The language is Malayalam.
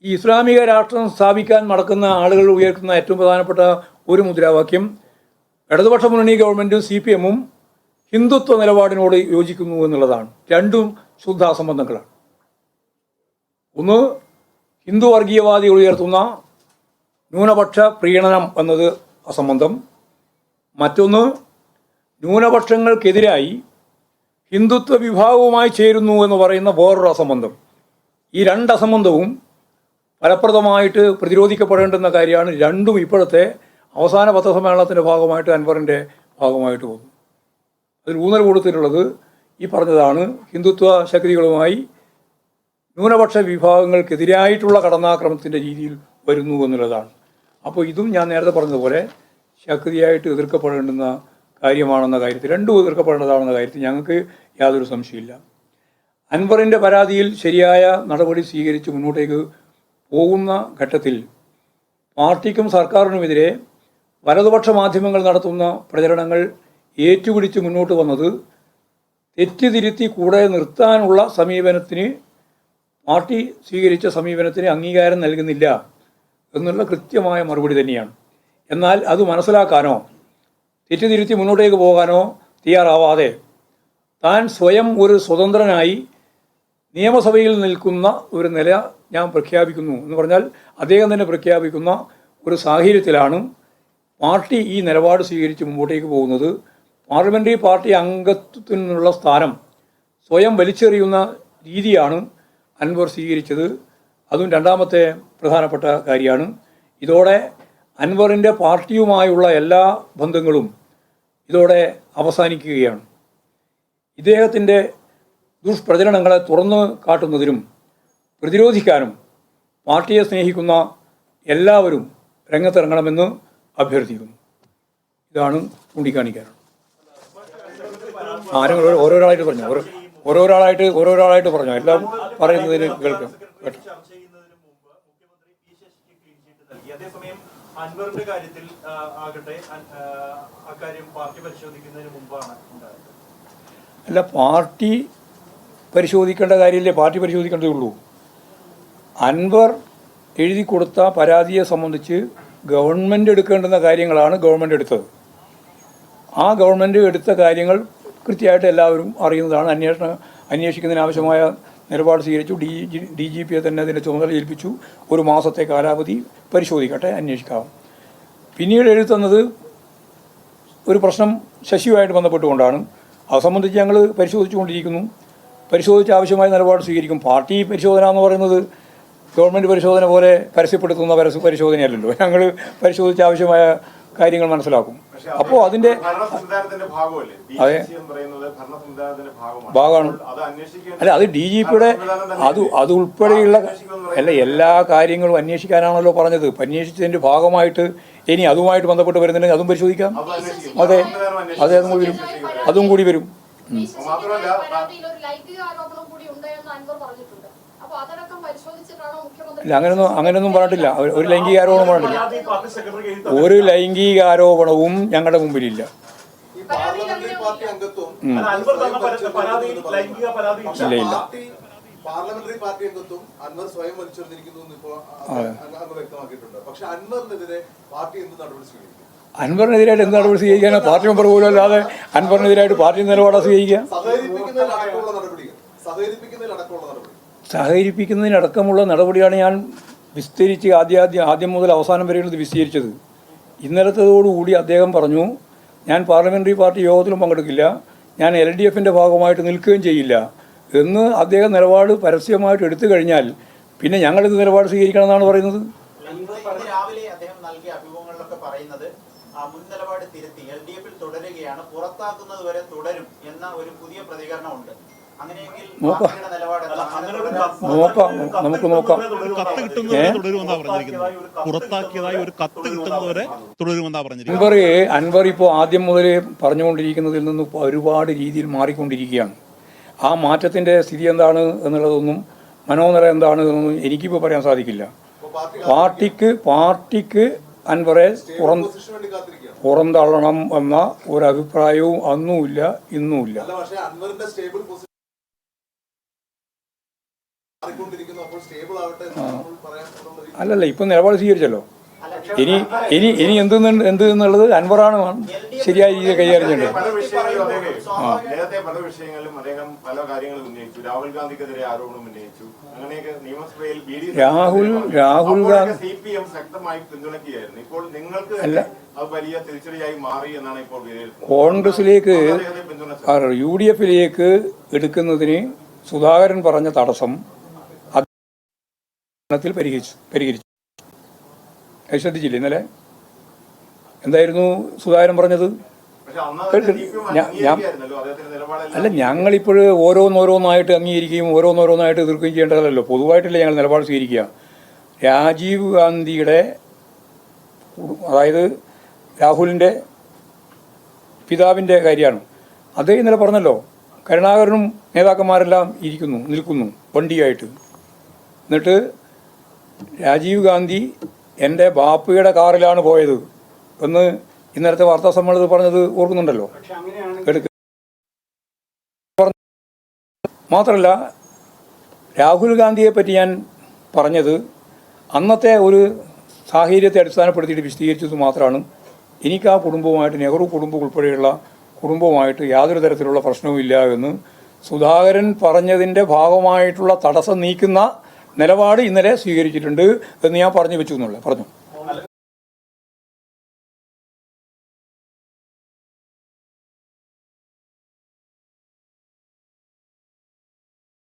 ഈ ഇസ്ലാമിക രാഷ്ട്രം സ്ഥാപിക്കാൻ നടക്കുന്ന ആളുകൾ ഉയർത്തുന്ന ഏറ്റവും പ്രധാനപ്പെട്ട ഒരു മുദ്രാവാക്യം ഇടതുപക്ഷ മുന്നണി ഗവൺമെൻറ്റും CPM-ഉം ഹിന്ദുത്വ നിലപാടിനോട് യോജിക്കുന്നു എന്നുള്ളതാണ്. രണ്ടും ശുദ്ധ അസംബന്ധങ്ങളാണ്. ഒന്ന്, ഹിന്ദു വർഗീയവാദികൾ ഉയർത്തുന്ന ന്യൂനപക്ഷ പ്രീണനം എന്നത് അസംബന്ധം. മറ്റൊന്ന്, ന്യൂനപക്ഷങ്ങൾക്കെതിരായി ഹിന്ദുത്വ വിഭാഗവുമായി ചേരുന്നു എന്ന് പറയുന്ന വേറൊരു അസംബന്ധം. ഈ രണ്ട് അസംബന്ധവും ഫലപ്രദമായിട്ട് പ്രതിരോധിക്കപ്പെടേണ്ടുന്ന കാര്യമാണ്. രണ്ടും ഇപ്പോഴത്തെ അവസാന പത്രസമ്മേളനത്തിൻ്റെ ഭാഗമായിട്ട് അൻവറിൻ്റെ ഭാഗമായിട്ട് പോകുന്നു. അതിൽ ഊന്നൽ കൊടുത്തിട്ടുള്ളത് ഈ പറഞ്ഞതാണ്, ഹിന്ദുത്വ ശക്തികളുമായി ന്യൂനപക്ഷ വിഭാഗങ്ങൾക്കെതിരായിട്ടുള്ള കടന്നാക്രമണത്തിൻ്റെ രീതിയിൽ വരുന്നു എന്നുള്ളതാണ്. അപ്പോൾ ഇതും ഞാൻ നേരത്തെ പറഞ്ഞതുപോലെ ശക്തിയായിട്ട് എതിർക്കപ്പെടേണ്ടുന്ന കാര്യമാണെന്ന കാര്യത്തിൽ, രണ്ടും എതിർക്കപ്പെടേണ്ടതാണെന്ന കാര്യത്തിൽ ഞങ്ങൾക്ക് യാതൊരു സംശയമില്ല. അൻവറിൻ്റെ പരാതിയിൽ ശരിയായ നടപടി സ്വീകരിച്ച് മുന്നോട്ടേക്ക് പോകുന്ന ഘട്ടത്തിൽ പാർട്ടിക്കും സർക്കാരിനുമെതിരെ വലതുപക്ഷ മാധ്യമങ്ങൾ നടത്തുന്ന പ്രചരണങ്ങൾ ഏറ്റുപിടിച്ച് മുന്നോട്ട് വന്നത് തെറ്റിതിരുത്തി കൂടെ നിർത്താനുള്ള സമീപനത്തിന്, പാർട്ടി സ്വീകരിച്ച സമീപനത്തിന് അംഗീകാരം നൽകുന്നില്ല എന്നുള്ള കൃത്യമായ മറുപടി തന്നെയാണ്. എന്നാൽ അത് മനസ്സിലാക്കാനോ തെറ്റിതിരുത്തി മുന്നോട്ടേക്ക് പോകാനോ തയ്യാറാവാതെ താൻ സ്വയം ഒരു സ്വതന്ത്രനായി നിയമസഭയിൽ നിൽക്കുന്ന ഒരു നില ഞാൻ പ്രഖ്യാപിക്കുന്നു എന്ന് പറഞ്ഞാൽ അദ്ദേഹം തന്നെ പ്രഖ്യാപിക്കുന്ന ഒരു സാഹചര്യത്തിലാണ് പാർട്ടി ഈ നിലപാട് സ്വീകരിച്ച് മുമ്പോട്ടേക്ക് പോകുന്നത്. പാർലമെൻ്ററി പാർട്ടി അംഗത്വത്തിനുള്ള സ്ഥാനം സ്വയം വലിച്ചെറിയുന്ന രീതിയാണ് അൻവർ സ്വീകരിച്ചത്. അതും രണ്ടാമത്തെ പ്രധാനപ്പെട്ട കാര്യമാണ്. ഇതോടെ അൻവറിൻ്റെ പാർട്ടിയുമായുള്ള എല്ലാ ബന്ധങ്ങളും ഇതോടെ അവസാനിക്കുകയാണ്. ഇദ്ദേഹത്തിൻ്റെ ദുഷ്പ്രചരണങ്ങളെ തുറന്നു കാട്ടുന്നതിനും പ്രതിരോധിക്കാനും പാർട്ടിയെ സ്നേഹിക്കുന്ന എല്ലാവരും രംഗത്തിറങ്ങണമെന്ന് അഭ്യർത്ഥിക്കുന്നു. ഇതാണ് ചൂണ്ടിക്കാണിക്കാനുള്ളത്. ആരെങ്കിലും ഓരോരാളായിട്ട് പറഞ്ഞു എല്ലാം പറയുന്നതിന് കേൾക്കാം. അൻവറിന്റെ കാര്യത്തിൽ ആകട്ടെ അക്കാര്യം പാർട്ടി പരിശോധിക്കുന്നതിന് മുമ്പാണ് ഉണ്ടായത്. അല്ല, പാർട്ടി പരിശോധിക്കേണ്ട കാര്യമില്ലേ, പാർട്ടി പരിശോധിക്കേണ്ടതേ ഉള്ളൂ. അൻവർ എഴുതി കൊടുത്ത പരാതിയെ സംബന്ധിച്ച് ഗവൺമെൻറ് എടുക്കേണ്ടുന്ന കാര്യങ്ങളാണ് ഗവൺമെൻറ് എടുത്തത്. ആ ഗവൺമെൻറ് എടുത്ത കാര്യങ്ങൾ കൃത്യമായിട്ട് എല്ലാവരും അറിയുന്നതാണ്. അന്വേഷിക്കുന്നതിനാവശ്യമായ നിലപാട് സ്വീകരിച്ചു. DGPയെ തന്നെ അതിൻ്റെ ചുമതല ഏൽപ്പിച്ചു. 1 മാസത്തെ കാലാവധി പരിശോധിക്കട്ടെ, അന്വേഷിക്കാം. പിന്നീട് എഴുതുന്നത് ഒരു പ്രശ്നം ശശിയുമായിട്ട് ബന്ധപ്പെട്ടുകൊണ്ടാണ്. അത് സംബന്ധിച്ച് ഞങ്ങൾ പരിശോധിച്ചുകൊണ്ടിരിക്കുന്നു. പരിശോധിച്ച് ആവശ്യമായ നിലപാട് സ്വീകരിക്കും. പാർട്ടി പരിശോധന എന്ന് പറയുന്നത് ഗവൺമെൻറ് പരിശോധന പോലെ പരസ്യപ്പെടുത്തുന്ന പരിശോധനയല്ലല്ലോ. ഞങ്ങൾ പരിശോധിച്ച് ആവശ്യമായ കാര്യങ്ങൾ മനസ്സിലാക്കും. അപ്പോൾ അതിൻ്റെ അതെ ഭാഗമാണ്. അല്ല, അത് DGPയുടെ അത് ഉൾപ്പെടെയുള്ള എല്ലാ കാര്യങ്ങളും അന്വേഷിക്കാനാണല്ലോ പറഞ്ഞത്. അന്വേഷിച്ചതിൻ്റെ ഭാഗമായിട്ട് ഇനി അതുമായിട്ട് ബന്ധപ്പെട്ട് വരുന്നുണ്ടെങ്കിൽ അതും പരിശോധിക്കാം. അതെ, അതും കൂടി വരും. ഇല്ല, അങ്ങനെയൊന്നും പറഞ്ഞിട്ടില്ല. ഒരു ലൈംഗിക ആരോപണം പറഞ്ഞിട്ടില്ല. ഒരു ലൈംഗിക ആരോപണവും ഞങ്ങളുടെ മുമ്പിലില്ല. ഇല്ല. പാർലമെന്ററി പാർട്ടി അംഗത്വം അൻവർ സ്വയം വലിച്ചെറിഞ്ഞിരിക്കുന്നു എന്ന് ഇപ്പോൾ വ്യക്തമാക്കിയിട്ടുണ്ട്. പക്ഷെ അൻവറിനെതിരെ പാർട്ടി എന്ത് നടപടി സ്വീകരിക്കും? അൻവറിനെതിരായിട്ട് എന്ത് നടപടി സ്വീകരിക്കാനോ? പാർട്ടി മെമ്പർ പോലും അല്ലാതെ അൻവറിനെതിരായിട്ട് പാർട്ടി നിലപാടാണ് സ്വീകരിക്കുക. സഹകരിപ്പിക്കുന്നതിനടക്കമുള്ള നടപടിയാണ് ഞാൻ വിസ്തരിച്ച് ആദ്യം മുതൽ അവസാനം വരെയുള്ളത് വിസ്തരിച്ചത്. ഇന്നലത്തേതോടുകൂടി അദ്ദേഹം പറഞ്ഞു, ഞാൻ പാർലമെൻ്ററി പാർട്ടി യോഗത്തിലും പങ്കെടുക്കില്ല, ഞാൻ LDFൻ്റെ ഭാഗമായിട്ട് നിൽക്കുകയും ചെയ്യില്ല എന്ന് അദ്ദേഹം നിലപാട് പരസ്യമായിട്ട് എടുത്തു കഴിഞ്ഞാൽ പിന്നെ ഞങ്ങളിത് നിലപാട് സ്വീകരിക്കണം എന്നാണ് പറയുന്നത്. രാവിലെ അദ്ദേഹം നൽകിയ അഭിമുഖങ്ങളിലൊക്കെ പറയുന്നത് മുൻ നിലപാട് തിരുത്തി LDFൽ തുടരുകയാണ്, പുറത്താക്കുന്നത് വരെ തുടരും എന്ന ഒരു പുതിയ പ്രതികരണമുണ്ട്. നോക്കാം, നമുക്ക് നോക്കാം. അൻവർ ഇപ്പോൾ ആദ്യം മുതൽ പറഞ്ഞുകൊണ്ടിരിക്കുന്നതിൽ നിന്ന് ഒരുപാട് രീതിയിൽ മാറിക്കൊണ്ടിരിക്കുകയാണ്. ആ മാറ്റത്തിൻ്റെ സ്ഥിതി എന്താണ് എന്നുള്ളതൊന്നും, മനോനില എന്താണ് എന്നൊന്നും എനിക്കിപ്പോൾ പറയാൻ സാധിക്കില്ല. പാർട്ടിക്ക് അൻവറെ പുറന്തള്ളണം എന്ന ഒരഭിപ്രായവും അന്നുമില്ല, ഇന്നുമില്ല. മാറിക്കൊണ്ടിരിക്കുന്നു, അപ്പോൾ സ്റ്റേബിൾ ആവട്ടെ എന്ന് നമ്മൾ പറയാൻ എന്നുള്ളത് അല്ലല്ല, ഇപ്പം നിലപാട് സ്വീകരിച്ചല്ലോ. ഇനി ഇനി ഇനി എന്ത് എന്നുള്ളത് അൻവറാണ് ശരിയായ രീതിയിൽ കൈകാര്യം ചെയ്യേണ്ടത്. പല വിഷയങ്ങളും നേരത്തെ പല വിഷയങ്ങളിലും അദ്ദേഹം പല കാര്യങ്ങളും ഉന്നയിച്ചു. രാഹുൽ ഗാന്ധിക്കെതിരെ ആരോപണം ഉന്നയിച്ചു. അങ്ങനെയൊക്കെ നിയമസഭയിൽ രാഹുൽ ഗാന്ധി CPM ശക്തമായി പിന്തുണയ്ക്കുകയായിരുന്നു. ഇപ്പോൾ നിങ്ങൾക്ക് അത് വലിയ തിരിച്ചടിയായി മാറി എന്നാണ് ഇപ്പോൾ വിലയിരുത്തുന്നത്. കോൺഗ്രസിലേക്ക് UDF-ലേക്ക് എടുക്കുന്നതിന് സുധാകരൻ പറഞ്ഞ തടസ്സം പരിഹരിച്ചു. ശ്രദ്ധിച്ചില്ലേ ഇന്നലെ? എന്തായിരുന്നു സുധാകരൻ പറഞ്ഞത്? അല്ല, ഞങ്ങളിപ്പോൾ ഓരോന്നോരോന്നായിട്ട് അംഗീകരിക്കുകയും ഓരോന്നോരോന്നായിട്ട് എതിർക്കുകയും ചെയ്യേണ്ടതല്ലോ. പൊതുവായിട്ടല്ലേ ഞങ്ങൾ നിലപാട് സ്വീകരിക്കുക. രാജീവ് ഗാന്ധിയുടെ, അതായത് രാഹുലിൻ്റെ പിതാവിൻ്റെ കാര്യമാണ്. അദ്ദേഹം ഇന്നലെ പറഞ്ഞല്ലോ, കരുണാകരനും നേതാക്കന്മാരെല്ലാം നിൽക്കുന്നു വണ്ടിയായിട്ട്. എന്നിട്ട് രാജീവ് ഗാന്ധി എൻ്റെ ബാപ്പയുടെ കാറിലാണ് പോയത് എന്ന് ഇന്നലത്തെ വാർത്താ സമ്മേളനത്തിൽ പറഞ്ഞത് ഓർക്കുന്നുണ്ടല്ലോ. മാത്രമല്ല, രാഹുൽ ഗാന്ധിയെ പറ്റി ഞാൻ പറഞ്ഞത് അന്നത്തെ ഒരു സാഹചര്യത്തെ അടിസ്ഥാനപ്പെടുത്തിയിട്ട് വിശദീകരിച്ചത് മാത്രമാണ്. എനിക്ക് ആ കുടുംബവുമായിട്ട്, നെഹ്റു കുടുംബം ഉൾപ്പെടെയുള്ള കുടുംബവുമായിട്ട് യാതൊരു തരത്തിലുള്ള പ്രശ്നവുമില്ല എന്ന് സുധാകരൻ പറഞ്ഞതിൻ്റെ ഭാഗമായിട്ടുള്ള തടസ്സം നീക്കുന്ന നിലപാട് ഇന്നലെ സ്വീകരിച്ചിട്ടുണ്ട് എന്ന് ഞാൻ പറഞ്ഞു വെച്ചു എന്നുള്ളത് പറഞ്ഞു.